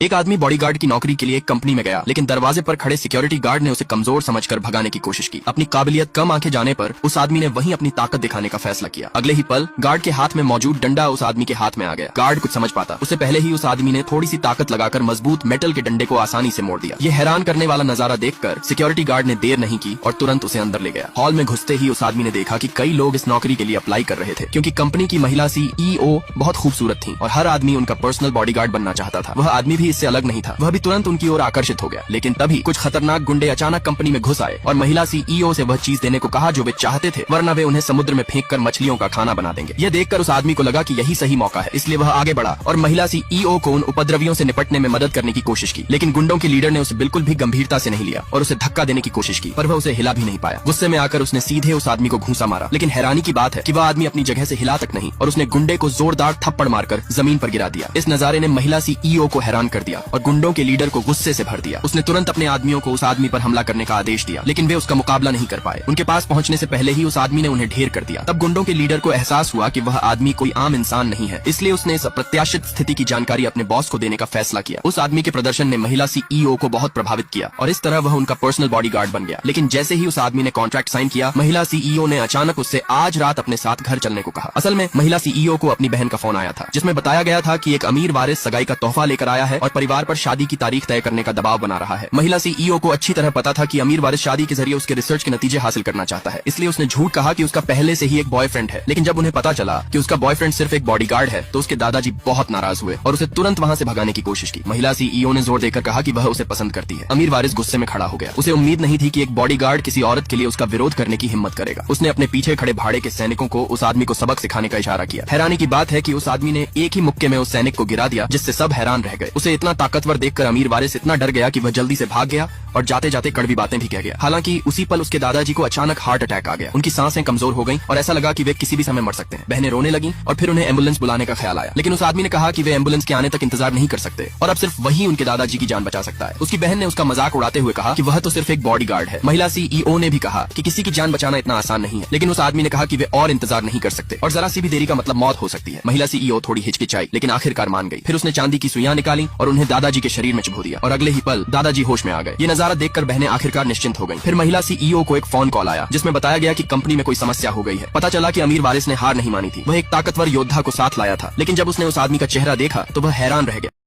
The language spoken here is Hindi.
एक आदमी बॉडीगार्ड की नौकरी के लिए एक कंपनी में गया, लेकिन दरवाजे पर खड़े सिक्योरिटी गार्ड ने उसे कमजोर समझकर भगाने की कोशिश की। अपनी काबिलियत कम आंके जाने पर उस आदमी ने वहीं अपनी ताकत दिखाने का फैसला किया। अगले ही पल गार्ड के हाथ में मौजूद डंडा उस आदमी के हाथ में आ गया। गार्ड कुछ समझ पाता उससे पहले ही उस आदमी ने थोड़ी सी ताकत लगाकर मजबूत मेटल के डंडे को आसानी से मोड़ दिया। ये हैरान करने वाला नजारा देखकर सिक्योरिटी गार्ड ने देर नहीं की और तुरंत उसे अंदर ले गया। हॉल में घुसते ही उस आदमी ने देखा कि कई लोग इस नौकरी के लिए अप्लाई कर रहे थे, क्योंकि कंपनी की महिला CEO बहुत खूबसूरत थी और हर आदमी उनका पर्सनल बॉडीगार्ड बनना चाहता था। वह आदमी भी इससे अलग नहीं था, वह भी तुरंत उनकी ओर आकर्षित हो गया। लेकिन तभी कुछ खतरनाक गुंडे अचानक कंपनी में घुस आए और महिला CEO से वह चीज देने को कहा जो वे चाहते थे, वरना वे उन्हें समुद्र में फेंककर मछलियों का खाना बना देंगे। यह देखकर उस आदमी को लगा कि यही सही मौका है, इसलिए वह आगे बढ़ा और महिला CEO को उन उपद्रवियों से निपटने में मदद करने की कोशिश की। लेकिन गुंडों के लीडर ने उसे बिल्कुल भी गंभीरता से नहीं लिया और उसे धक्का देने की कोशिश की, पर वह उसे हिला भी नहीं पाया। गुस्से में आकर उसने सीधे उस आदमी को घूंसा मारा। लेकिन हैरानी की बात है कि वह आदमी अपनी जगह से हिला तक नहीं और उसने गुंडे को जोरदार थप्पड़ मारकर जमीन पर गिरा दिया। इस नजारे ने महिला CEO को हैरान कर दिया और गुंडों के लीडर को गुस्से से भर दिया। उसने तुरंत अपने आदमियों को उस आदमी पर हमला करने का आदेश दिया, लेकिन वे उसका मुकाबला नहीं कर पाए। उनके पास पहुंचने से पहले ही उस आदमी ने उन्हें ढेर कर दिया। तब गुंडों के लीडर को एहसास हुआ कि वह आदमी कोई आम इंसान नहीं है, इसलिए उसने इस अप्रत्याशित स्थिति की जानकारी अपने बॉस को देने का फैसला किया। उस आदमी के प्रदर्शन ने महिला CEO को बहुत प्रभावित किया और इस तरह वह उनका पर्सनल बॉडीगार्ड बन गया। लेकिन जैसे ही उस आदमी ने कॉन्ट्रैक्ट साइन किया, महिला CEO ने अचानक उससे आज रात अपने साथ घर चलने को कहा। असल में महिला CEO को अपनी बहन का फोन आया था, जिसमें बताया गया था कि एक अमीर वारिस सगाई का तोहफा लेकर आया है और परिवार पर शादी की तारीख तय करने का दबाव बना रहा है। महिला CEO को अच्छी तरह पता था कि अमीर वारिस शादी के जरिए उसके रिसर्च के नतीजे हासिल करना चाहता है, इसलिए उसने झूठ कहा कि उसका पहले से ही एक बॉयफ्रेंड है। लेकिन जब उन्हें पता चला कि उसका बॉयफ्रेंड सिर्फ एक बॉडीगार्ड है, तो उसके दादाजी बहुत नाराज हुए और उसे तुरंत वहां से भगाने की कोशिश की। महिला CEO ने जोर देकर कहा कि वह उसे पसंद करती है। अमीर वारिस गुस्से में खड़ा हो गया। उसे उम्मीद नहीं थी कि एक बॉडीगार्ड किसी औरत के लिए उसका विरोध करने की हिम्मत करेगा। उसने अपने पीछे खड़े भाड़े के सैनिकों को उस आदमी को सबक सिखाने का इशारा किया। हैरानी की बात है कि उस आदमी ने एक ही मुक्के में उस सैनिक को गिरा दिया, जिससे सब हैरान रह गए। उसे इतना ताकतवर देखकर अमीर वारिस इतना डर गया कि वह जल्दी से भाग गया और जाते जाते कड़वी बातें भी कह गया। हालांकि उसी पल उसके दादाजी को अचानक हार्ट अटैक आ गया। उनकी सांसें कमजोर हो गईं और ऐसा लगा कि वे किसी भी समय मर सकते हैं। बहनें रोने लगीं और फिर उन्हें एम्बुलेंस बुलाने का ख्याल आया। लेकिन उस आदमी ने कहा कि वे एम्बुलेंस के आने तक इंतजार नहीं कर सकते और अब सिर्फ वही उनके दादाजी की जान बचा सकता है। उसकी बहन ने उसका मजाक उड़ाते हुए कहा कि वह तो सिर्फ एक बॉडीगार्ड है। महिला CEO ने भी कहा कि किसी की जान बचाना इतना आसान नहीं है, लेकिन उस आदमी ने कहा कि वे और इंतजार नहीं कर सकते और जरा सी भी देरी का मतलब मौत हो सकती है। महिला CEO थोड़ी हिचकिचाई, लेकिन आखिरकार मान गई। फिर उसने चांदी की सुइयां निकाली और उन्हें दादाजी के शरीर में चुभो दिया और अगले ही पल दादाजी होश में आ गए। ये नजारा देखकर बहनें आखिरकार निश्चिंत हो गईं। फिर महिला CEO को एक फोन कॉल आया, जिसमें बताया गया कि कंपनी में कोई समस्या हो गई है। पता चला कि अमीर वारिस ने हार नहीं मानी थी, वह एक ताकतवर योद्धा को साथ लाया था। लेकिन जब उसने उस आदमी का चेहरा देखा तो वह हैरान रह गया।